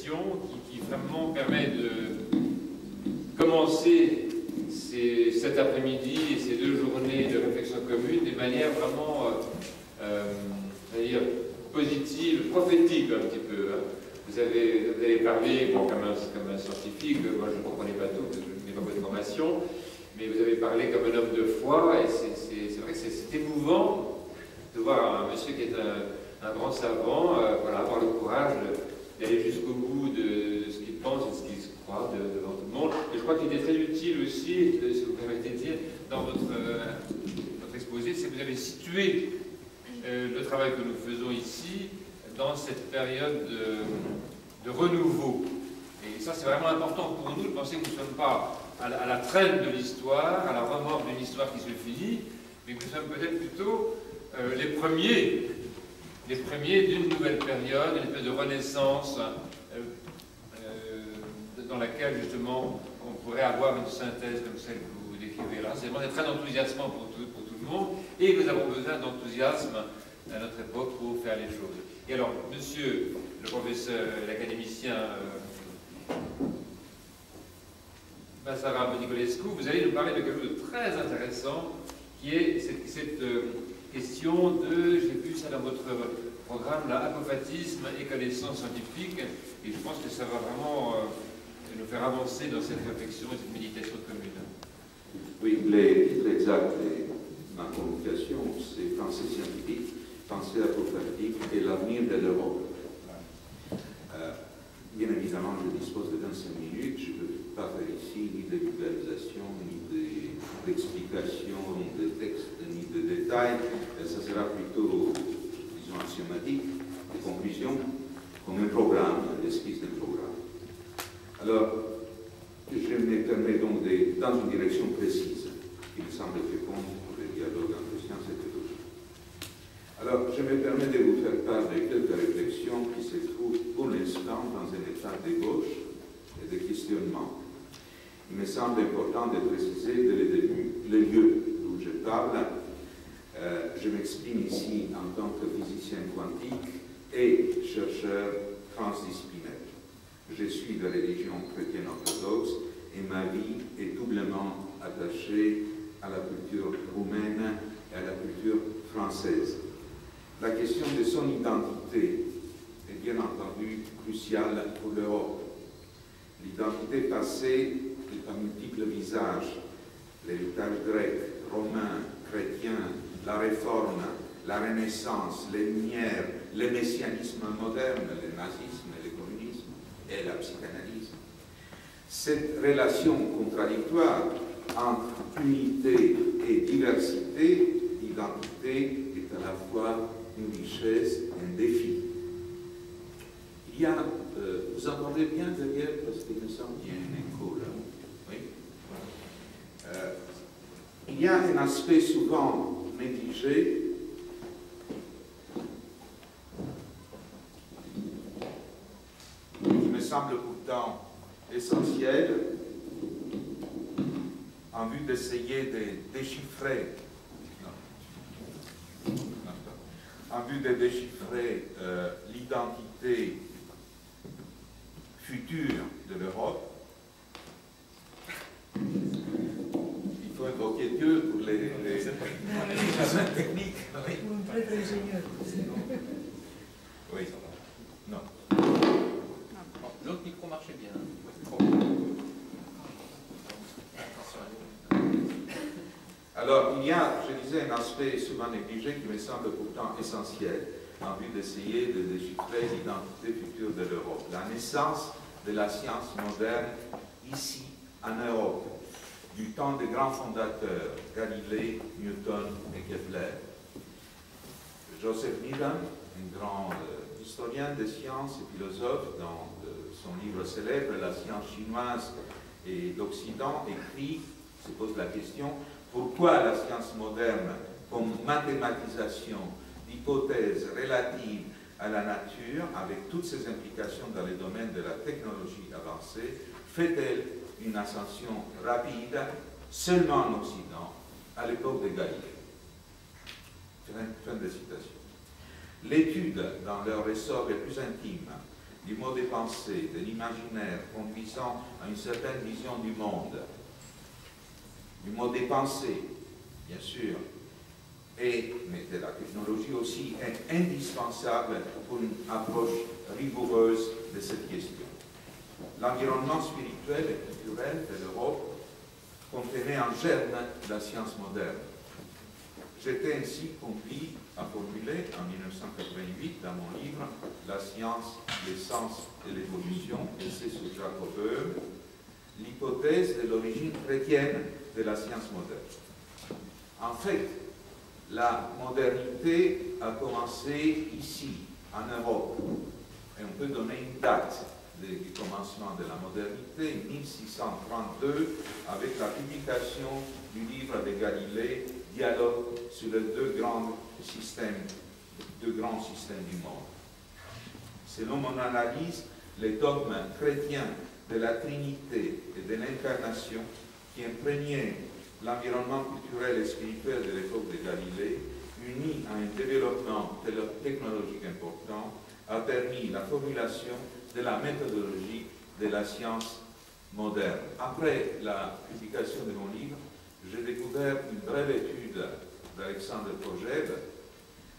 invitation qui vraiment permet de commencer cet après-midi et ces 2 journées de réflexion commune de manière vraiment, c'est-à-dire positive, prophétique un petit peu. Hein. Vous avez parlé, bon, comme un scientifique, moi je ne comprenais pas tout, parce que je n'ai pas beaucoup de formation, mais vous avez parlé comme un homme de foi, et c'est vrai que c'est émouvant de voir un monsieur qui est un grand savant, voilà, avoir le courage d'aller jusqu'au bout de ce qu'il pense et de ce qu'il croit devant tout le monde. Et je crois qu'il était très utile aussi, si vous permettez de dire, dans votre exposé, c'est que vous avez situé le travail que nous faisons ici dans cette période de renouveau. Et ça, c'est vraiment important pour nous de penser que nous ne sommes pas à la traîne de l'histoire, à la remorque d'une histoire qui se finit, mais que nous sommes peut-être plutôt les premiers d'une nouvelle période, une espèce de renaissance dans laquelle, justement, on pourrait avoir une synthèse comme celle que vous décrivez là. C'est vraiment très enthousiasmant pour tout le monde, et nous avons besoin d'enthousiasme à notre époque pour faire les choses. Et alors, monsieur le professeur, l'académicien Basara Nicolescu, vous allez nous parler de quelque chose de très intéressant, qui est cette question de, j'ai vu ça dans votre programme, là, apophatisme et connaissances scientifiques, et je pense que ça va vraiment nous faire avancer dans cette réflexion et cette méditation commune. Oui, le titre exact de ma communication, c'est Pensée scientifique, pensée apophatique et l'avenir de l'Europe. Bien évidemment, je dispose de 25 minutes, je ne peux pas faire ici ni de vulgarisation, ni d'explication, ni de texte, ni de détails. Ça sera plutôt, disons, axiomatique, des conclusions, comme un programme, l'esquisse d'un programme. Alors, je me permets donc dans une direction précise, qui me semble féconde pour le dialogue entre science et théologie. Alors, je me permets de vous faire part de quelques réflexions qui se trouvent pour l'instant dans un état d'ébauche et de questionnement. Il me semble important de préciser dès le début le lieu d'où je parle. Je m'exprime ici en tant que physicien quantique et chercheur transdisciplinaire. Je suis de religion chrétienne orthodoxe et ma vie est doublement attachée à la culture roumaine et à la culture française. La question de son identité est bien entendu cruciale pour l'Europe. L'identité passée est à multiples visages. L'héritage grec, romain, chrétien, la réforme, la Renaissance, les Lumières, le messianisme moderne, le nazisme, le communisme et la psychanalyse. Cette relation contradictoire entre unité et diversité d'identité est à la fois une richesse et un défi. Il y a, vous entendez bien derrière, parce qu'il me semble qu'il y a un écho là. Oui. Il y a un aspect souvent négligé qui me semble pourtant essentiel en vue d'essayer de déchiffrer l'identité future de l'Europe. Il faut invoquer Dieu pour les besoins techniques. Oui. Oui. Non. L'autre micro marchait bien. Alors, il y a, je disais, un aspect souvent négligé qui me semble pourtant essentiel en vue d'essayer de déchiffrer l'identité future de l'Europe. La naissance de la science moderne ici, en Europe, du temps des grands fondateurs, Galilée, Newton et Kepler. Joseph Needham, un grand historien des sciences et philosophe, dans son livre célèbre « La science chinoise et d'Occident », écrit, se pose la question, pourquoi la science moderne, comme mathématisation d'hypothèses relatives à la nature, avec toutes ses implications dans les domaines de la technologie avancée, fait-elle une ascension rapide seulement en Occident, à l'époque de Galilée? Fin de citation. L'étude, dans leur ressort les plus intimes, du mode de pensée, de l'imaginaire conduisant à une certaine vision du monde, du mode de pensée, bien sûr, mais de la technologie aussi, est indispensable pour une approche rigoureuse de cette question. L'environnement spirituel et culturel de l'Europe contenait en germe la science moderne. J'étais ainsi conduit à formuler en 1988 dans mon livre « La science, l'essence et l'évolution » essai sur Jacob Böhm, l'hypothèse de l'origine chrétienne de la science moderne. En fait, la modernité a commencé ici, en Europe, et on peut donner une date du commencement de la modernité, 1632, avec la publication du livre de Galilée, Dialogue sur les deux grands systèmes du monde. Selon mon analyse, les dogmes chrétiens de la Trinité et de l'incarnation qui imprégnaient l'environnement culturel et spirituel de l'époque de Galilée, unis à un développement technologique important, a permis la formulation de la méthodologie de la science moderne. Après la publication de mon livre, j'ai découvert une brève étude d'Alexandre Kojève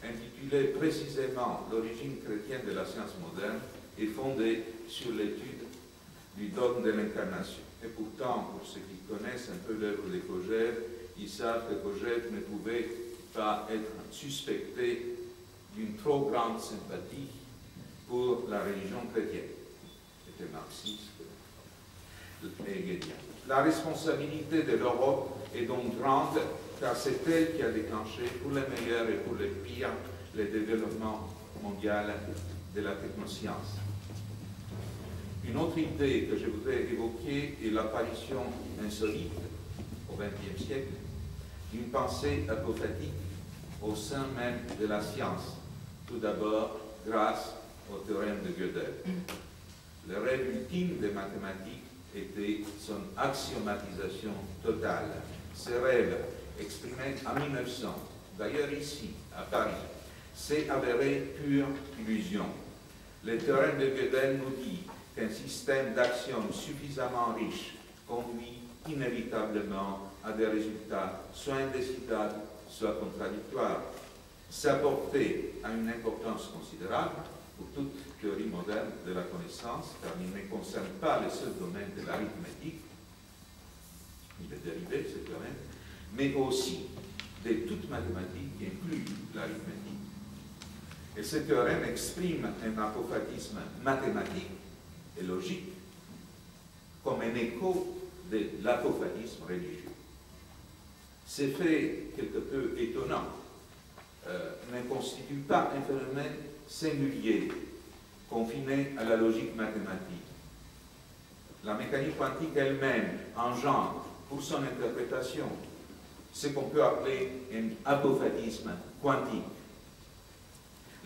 intitulée précisément « L'origine chrétienne de la science moderne » et fondée sur l'étude du dogme de l'incarnation. Et pourtant, pour ceux qui connaissent un peu l'œuvre de Kojève, ils savent que Kojève ne pouvait pas être suspecté d'une trop grande sympathie pour la religion chrétienne. C'était marxiste et hegelien. La responsabilité de l'Europe est donc grande, car c'est elle qui a déclenché, pour les meilleurs et pour les pires, le développement mondial de la technoscience. Une autre idée que je voudrais évoquer est l'apparition insolite, au XXe siècle, d'une pensée apophatique au sein même de la science, tout d'abord grâce au théorème de Gödel. Le rêve ultime des mathématiques était son axiomatisation totale. Ce rêve, exprimé en 1900, d'ailleurs ici, à Paris, s'est avéré pure illusion. Le théorème de Gödel nous dit qu'un système d'axiomes suffisamment riche conduit inévitablement à des résultats soit indécidables, soit contradictoires. Sa portée a une importance considérable pour toute théorie moderne de la connaissance, car il ne concerne pas le seul domaine de l'arithmétique, il est dérivé, ce théorème, mais aussi de toute mathématique qui inclut l'arithmétique. Et ce théorème exprime un apophatisme mathématique et logique comme un écho de l'apophatisme religieux. Ces faits quelque peu étonnants ne constituent pas un phénomène singulier, confiné à la logique mathématique. La mécanique quantique elle-même engendre, pour son interprétation, ce qu'on peut appeler un apophatisme quantique.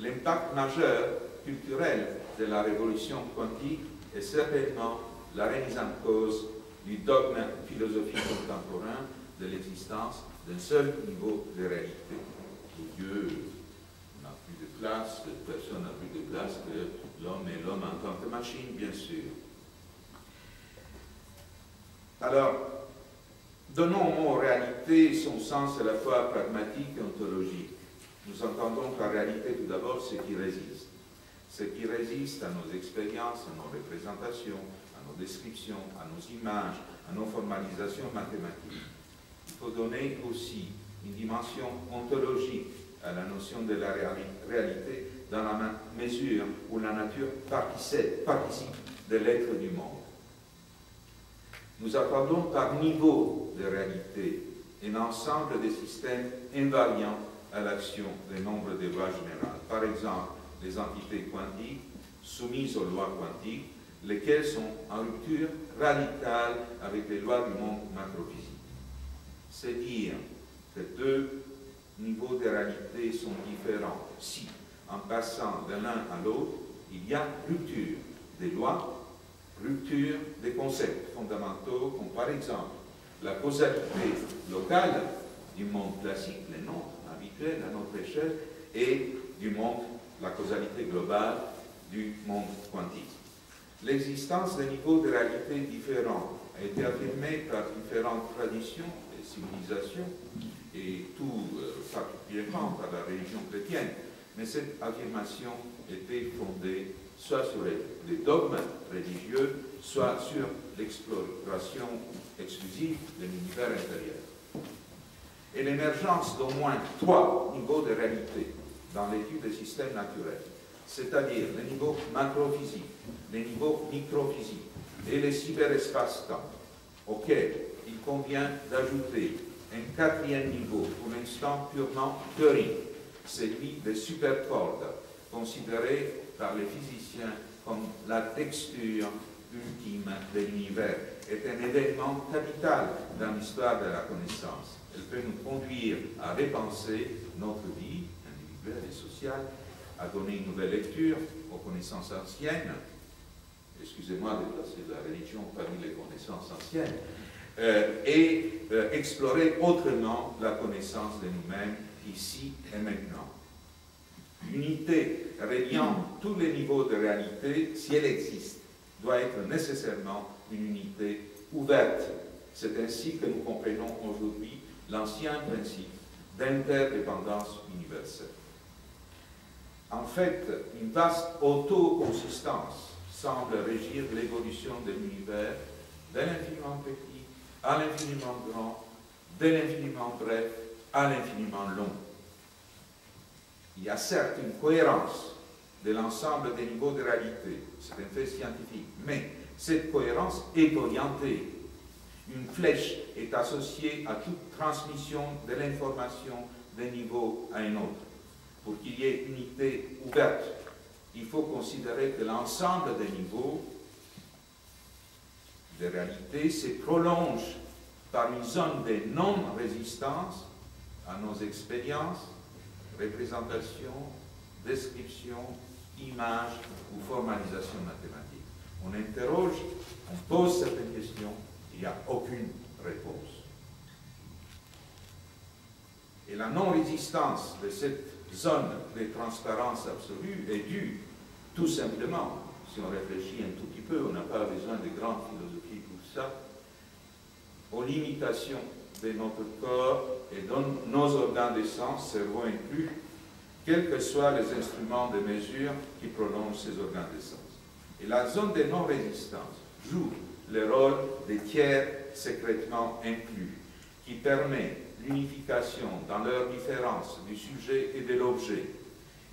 L'impact majeur culturel de la révolution quantique est certainement la remise en cause du dogme philosophique contemporain de l'existence d'un seul niveau de réalité. Dieu n'a plus de place, personne n'a plus de place que l'homme et l'homme en tant que machine, bien sûr. Alors, donnons au mot réalité son sens à la fois pragmatique et ontologique. Nous entendons par réalité tout d'abord ce qui résiste. Ce qui résiste à nos expériences, à nos représentations, à nos descriptions, à nos images, à nos formalisations mathématiques. Il faut donner aussi une dimension ontologique à la notion de la réalité dans la mesure où la nature participe de l'être du monde. Nous attendons par niveau de réalité un ensemble de systèmes invariants à l'action des nombres de lois générales. Par exemple, les entités quantiques soumises aux lois quantiques, lesquelles sont en rupture radicale avec les lois du monde macrophysique. C'est dire que deux niveaux de réalité sont différents si, en passant de l'un à l'autre, il y a rupture des lois, rupture des concepts fondamentaux, comme par exemple la causalité locale du monde classique, les nombres habituels à notre échelle, et du monde, la causalité globale du monde quantique. L'existence de niveaux de réalité différents a été affirmée par différentes traditions et civilisations, et tout particulièrement par la religion chrétienne, mais cette affirmation était fondée soit sur les dogmes religieux, soit sur l'exploration exclusive de l'univers intérieur. Et l'émergence d'au moins 3 niveaux de réalité dans l'étude des systèmes naturels, c'est-à-dire les niveaux macrophysiques, les niveaux microphysiques et les cyberespaces-temps, auxquels il convient d'ajouter un 4e niveau, pour l'instant purement théorique, celui des supercordes, considéré par les physiciens comme la texture ultime de l'univers, est un événement capital dans l'histoire de la connaissance. Elle peut nous conduire à repenser notre vie individuelle et sociale, à donner une nouvelle lecture aux connaissances anciennes. Excusez-moi de placer la religion parmi les connaissances anciennes, et explorer autrement la connaissance de nous-mêmes ici et maintenant. L'unité reliant tous les niveaux de réalité, si elle existe, doit être nécessairement une unité ouverte. C'est ainsi que nous comprenons aujourd'hui l'ancien principe d'interdépendance universelle. En fait, une vaste autoconsistance semble régir l'évolution de l'univers de l'infiniment petit à l'infiniment grand, de l'infiniment bref à l'infiniment long. Il y a certes une cohérence de l'ensemble des niveaux de réalité, c'est un fait scientifique, mais cette cohérence est orientée. Une flèche est associée à toute transmission de l'information d'un niveau à un autre. Pour qu'il y ait unité ouverte, il faut considérer que l'ensemble des niveaux de réalité se prolonge par une zone de non-résistance à nos expériences, représentations, descriptions, images ou formalisation mathématique. On interroge, on pose certaines questions, il n'y a aucune réponse. Et la non-résistance de cette zone de transparence absolue est due tout simplement, si on réfléchit un tout petit peu, on n'a pas besoin de grandes philosophies pour ça, aux limitations de notre corps et de nos organes de sens, cerveau inclus, quels que soient les instruments de mesure qui prolongent ces organes de sens. Et la zone de non-résistance joue le rôle des tiers secrètement inclus, qui permet l'unification dans leurs différences du sujet et de l'objet.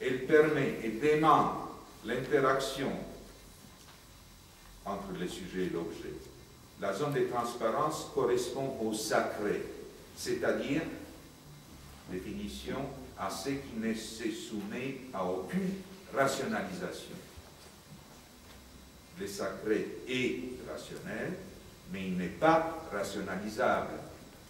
Elle permet et demande l'interaction entre le sujet et l'objet. La zone de transparence correspond au sacré, c'est-à-dire, définition, à ce qui ne se soumet à aucune rationalisation. Le sacré est rationnel, mais il n'est pas rationalisable.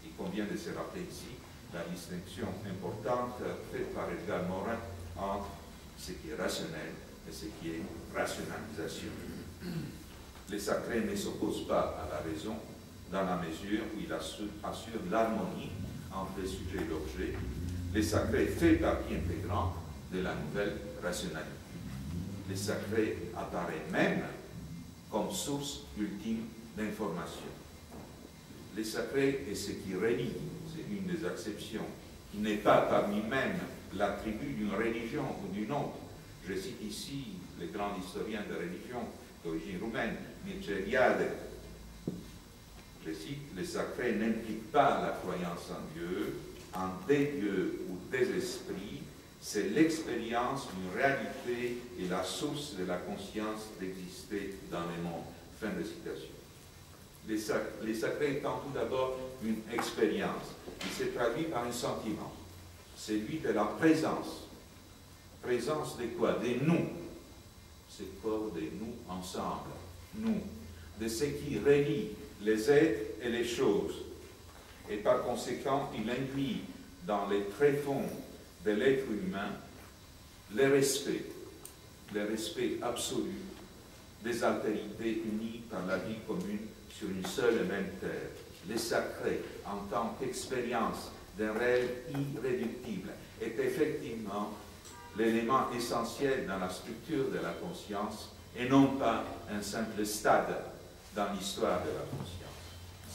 Il convient de se rappeler ici la distinction importante faite par Edgar Morin entre ce qui est rationnel et ce qui est rationalisation. Le sacré ne s'oppose pas à la raison dans la mesure où il assure l'harmonie entre le sujet et l'objet. Le sacré fait partie intégrante de la nouvelle rationalité. Le sacré apparaît même comme source ultime d'information. Le sacré est ce qui relie, c'est une des exceptions, qui n'est pas parmi même l'attribut d'une religion ou d'une autre. Je cite ici le grand historien de religion d'origine roumaine, Mircea Eliade. Je cite, le sacré n'implique pas la croyance en Dieu, en des dieux ou des esprits, c'est l'expérience d'une réalité et la source de la conscience d'exister dans le monde. Fin de citation. Les sacrés étant tout d'abord une expérience qui se traduit par un sentiment, celui de la présence. Présence de quoi? De nous. C'est quoi de nous ensemble? Nous. De ce qui relie les êtres et les choses. Et par conséquent, il induit dans les tréfonds de l'être humain le respect absolu des altérités unies par la vie commune sur une seule et même terre. Le sacré, en tant qu'expérience d'un réel irréductible, est effectivement l'élément essentiel dans la structure de la conscience et non pas un simple stade dans l'histoire de la conscience.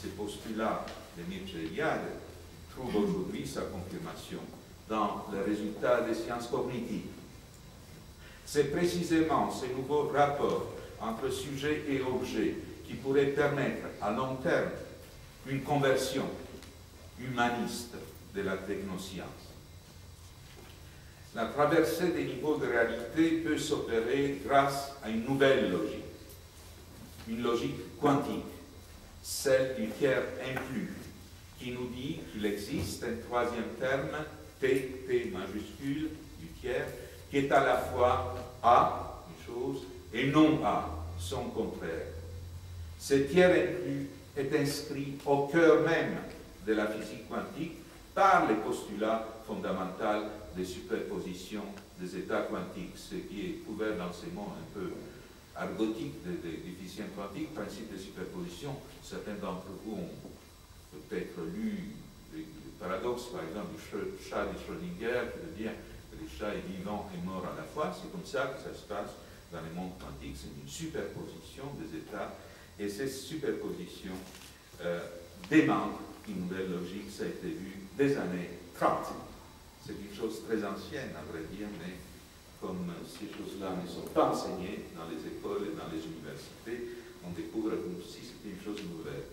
Ces postulats de Mircea Eliade trouvent aujourd'hui sa confirmation dans les résultats des sciences cognitives. C'est précisément ce nouveau rapport entre sujet et objet qui pourrait permettre à long terme une conversion humaniste de la technoscience. La traversée des niveaux de réalité peut s'opérer grâce à une nouvelle logique, une logique quantique, celle du tiers inclus, qui nous dit qu'il existe un troisième terme, T majuscule, du tiers, qui est à la fois A, une chose, et non A, son contraire. Ce tiers inclus est inscrit au cœur même de la physique quantique par les postulats fondamentaux des superpositions des états quantiques, ce qui est couvert dans ces mots un peu argotiques des physiciens quantiques, principe de superposition. Certains d'entre vous ont peut-être lu le paradoxe, par exemple, du chat de Schrödinger, qui veut dire que le chat est vivant et mort à la fois. C'est comme ça que ça se passe dans les mondes quantiques, c'est une superposition des états, et ces superpositions demandent une nouvelle logique. Ça a été vu des années 30. C'est une chose très ancienne, à vrai dire, mais comme ces choses-là ne sont pas enseignées dans les écoles et dans les universités, on découvre comme si c'était une chose nouvelle.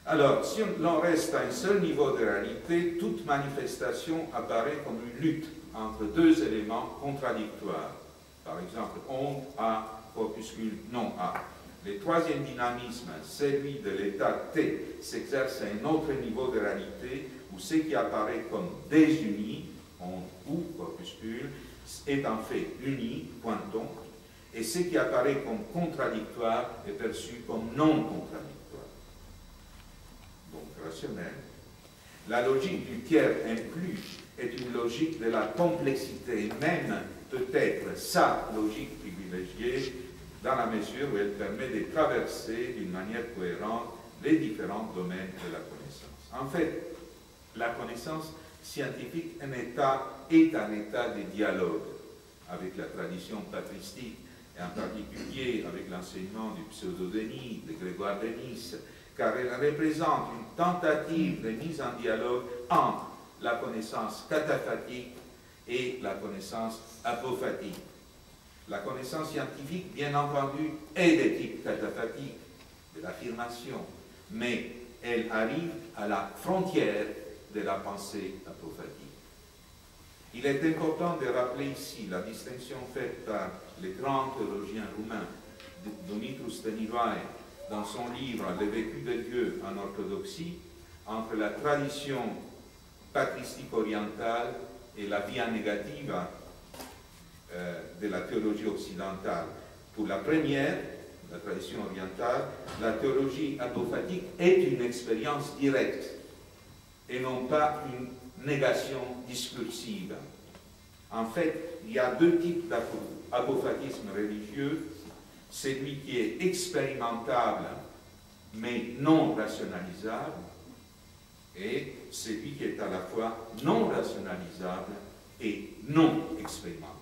Alors, si l'on reste à un seul niveau de réalité, toute manifestation apparaît comme une lutte entre deux éléments contradictoires. Par exemple, onde A, corpuscule non A. Le troisième dynamisme, celui de l'état T, s'exerce à un autre niveau de réalité où ce qui apparaît comme désuni, onde ou corpuscule, est en fait uni, pointon, et ce qui apparaît comme contradictoire est perçu comme non contradictoire. Donc rationnel. La logique du tiers inclus est une logique de la complexité, et même peut-être sa logique privilégiée, dans la mesure où elle permet de traverser d'une manière cohérente les différents domaines de la connaissance. En fait, la connaissance scientifique est un état de dialogue avec la tradition patristique, et en particulier avec l'enseignement du pseudo-Denis, de Grégoire de Nice, car elle représente une tentative de mise en dialogue entre la connaissance cataphatique et la connaissance apophatique. La connaissance scientifique, bien entendu, est de type cataphatique, de l'affirmation, mais elle arrive à la frontière de la pensée apophatique. Il est important de rappeler ici la distinction faite par le grand théologien roumain Dumitru Stăniloae dans son livre « Le vécu de Dieu en orthodoxie » entre la tradition patristique orientale et la via negativa de la théologie occidentale. Pour la première, la tradition orientale, la théologie apophatique est une expérience directe et non pas une négation discursive. En fait, il y a deux types d'apophatisme religieux, celui qui est expérimentable mais non rationalisable, et celui qui est à la fois non rationalisable et non expérimentable.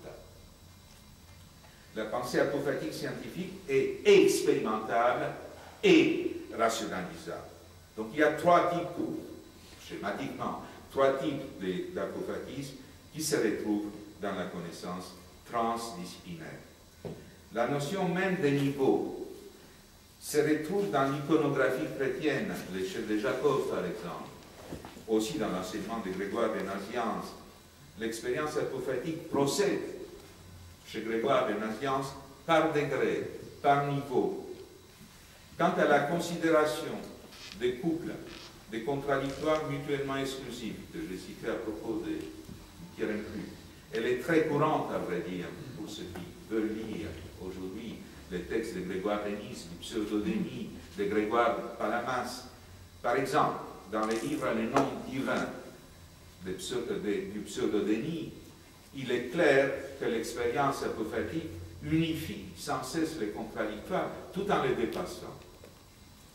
La pensée apophatique scientifique est expérimentable et rationalisable. Donc il y a trois types, schématiquement, trois types d'apophatisme qui se retrouvent dans la connaissance transdisciplinaire. La notion même de niveau se retrouve dans l'iconographie chrétienne, l'échelle de Jacob par exemple, aussi dans l'enseignement de Grégoire de Nazianze. L'expérience apophatique procède chez Grégoire de Nazianze par degré, par niveau. Quant à la considération des couples, des contradictoires mutuellement exclusifs, que j'ai cité à propos du tiers inclus, elle est très courante, à vrai dire, pour ceux qui veulent lire aujourd'hui les textes de Grégoire de Nice, du pseudo-Denis, de Grégoire Palamas. Par exemple, dans les livres Les noms divins du pseudo-Denis, il est clair que l'expérience apophatique unifie sans cesse les contradictoires tout en les dépassant.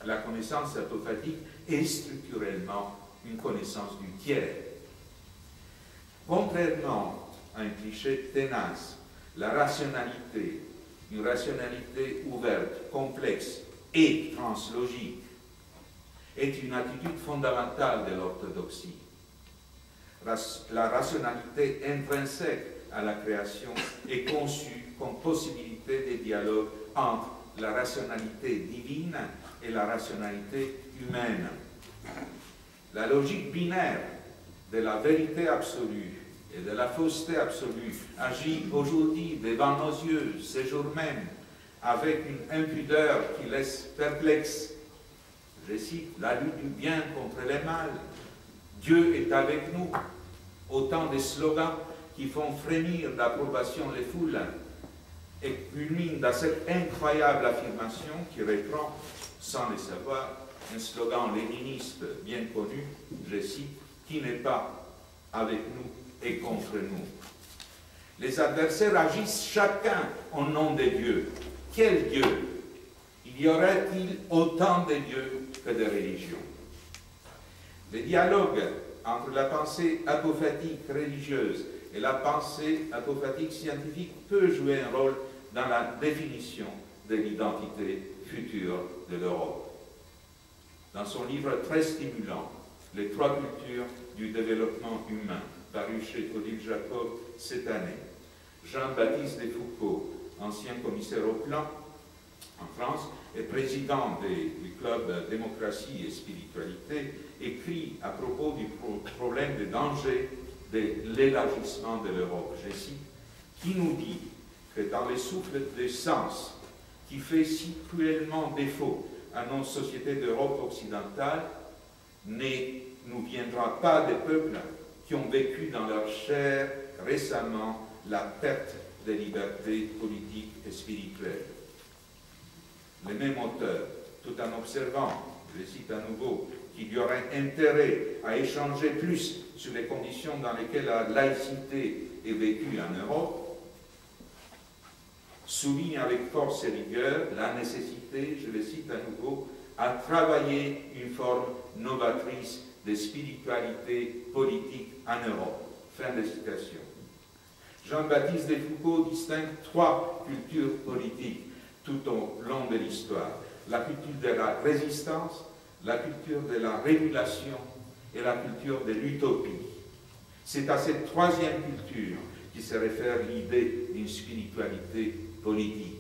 La connaissance apophatique est structurellement une connaissance du tiers. Contrairement à un cliché ténace, la rationalité une rationalité ouverte, complexe et translogique est une attitude fondamentale de l'orthodoxie. La rationalité intrinsèque à la création est conçue comme possibilité de dialogue entre la rationalité divine et la rationalité humaine. La logique binaire de la vérité absolue et de la fausseté absolue agit aujourd'hui devant nos yeux, ces jours même, avec une impudeur qui laisse perplexe. Je cite, la lutte du bien contre le mal. Dieu est avec nous. Autant de slogans qui font frémir d'approbation les foules et culminent dans cette incroyable affirmation qui reprend, sans le savoir, un slogan léniniste bien connu, je cite, qui n'est pas avec nous et contre nous. Les adversaires agissent chacun au nom de Dieu. Quel Dieu? Il y aurait-il autant de dieux que de religions? Le dialogue entre la pensée apophatique religieuse et la pensée apophatique scientifique peut jouer un rôle dans la définition de l'identité future de l'Europe. Dans son livre très stimulant, Les trois cultures du développement humain, paru chez Odile Jacob cette année, Jean-Baptiste Defoucault, ancien commissaire au plan en France et président du club Démocratie et Spiritualité, écrit à propos du problème des dangers de l'élargissement de l'Europe, je cite, qui nous dit que dans les souffles de sens qui fait si cruellement défaut à nos sociétés d'Europe occidentale, ne nous viendra pas des peuples qui ont vécu dans leur chair récemment la perte des libertés politiques et spirituelles. Le même auteur, tout en observant, je cite à nouveau, qu'il y aurait intérêt à échanger plus sur les conditions dans lesquelles la laïcité est vécue en Europe, souligne avec force et rigueur la nécessité, je le cite à nouveau, à travailler une forme novatrice de spiritualité politique en Europe. Fin de citation. Jean-Baptiste Defoucault distingue trois cultures politiques tout au long de l'histoire. La culture de la résistance, la culture de la régulation et la culture de l'utopie. C'est à cette troisième culture qui se réfère l'idée d'une spiritualité politique.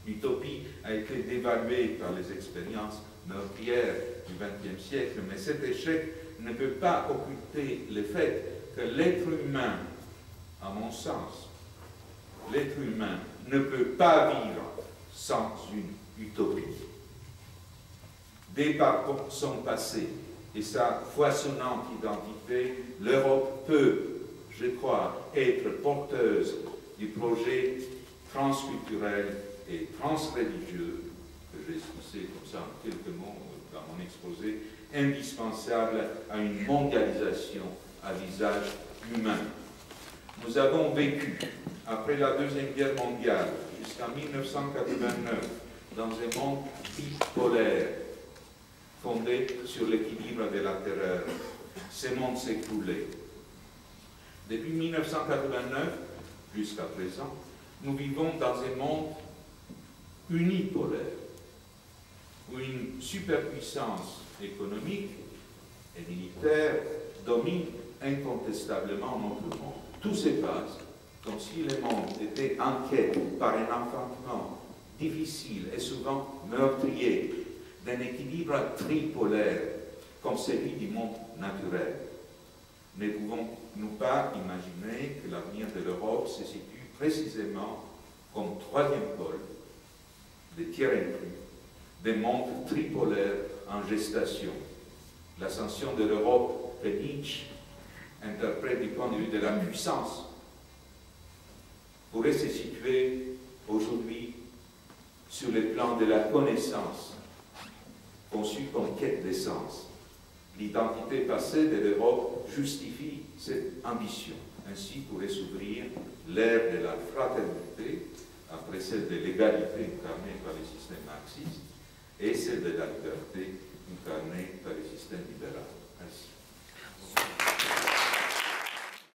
L'utopie a été dévaluée par les expériences meurtrières du XXe siècle, mais cet échec ne peut pas occulter le fait que l'être humain, à mon sens, l'être humain ne peut pas vivre sans une utopie. Dès par son passé et sa foisonnante identité, l'Europe peut, je crois, être porteuse du projet transculturel et transreligieux, que j'ai skissé comme ça en quelques mots dans mon exposé, indispensable à une mondialisation à visage humain. Nous avons vécu, après la Deuxième Guerre mondiale, jusqu'en 1989, dans un monde bipolaire, fondé sur l'équilibre de la terreur. Ce monde s'est écroulé. Depuis 1989, jusqu'à présent, nous vivons dans un monde unipolaire, où une superpuissance économique et militaire domine incontestablement notre monde. Tout se passe comme si le monde était en quête par un enfantement difficile et souvent meurtrier d'un équilibre tripolaire comme celui du monde naturel. Ne pouvons-nous pas imaginer que l'avenir de l'Europe se situe précisément comme troisième pôle des tiers inclus, des mondes tripolaires en gestation? L'ascension de l'Europe que Nietzsche interprète du point de vue de la puissance pourrait se situer aujourd'hui sur le plan de la connaissance, conçue comme quête d'essence. L'identité passée de l'Europe justifie cette ambition. Ainsi pourrait s'ouvrir l'ère de la fraternité, après celle de l'égalité incarnée par le système marxiste, et celle de la liberté incarnée par le système libéral. Merci.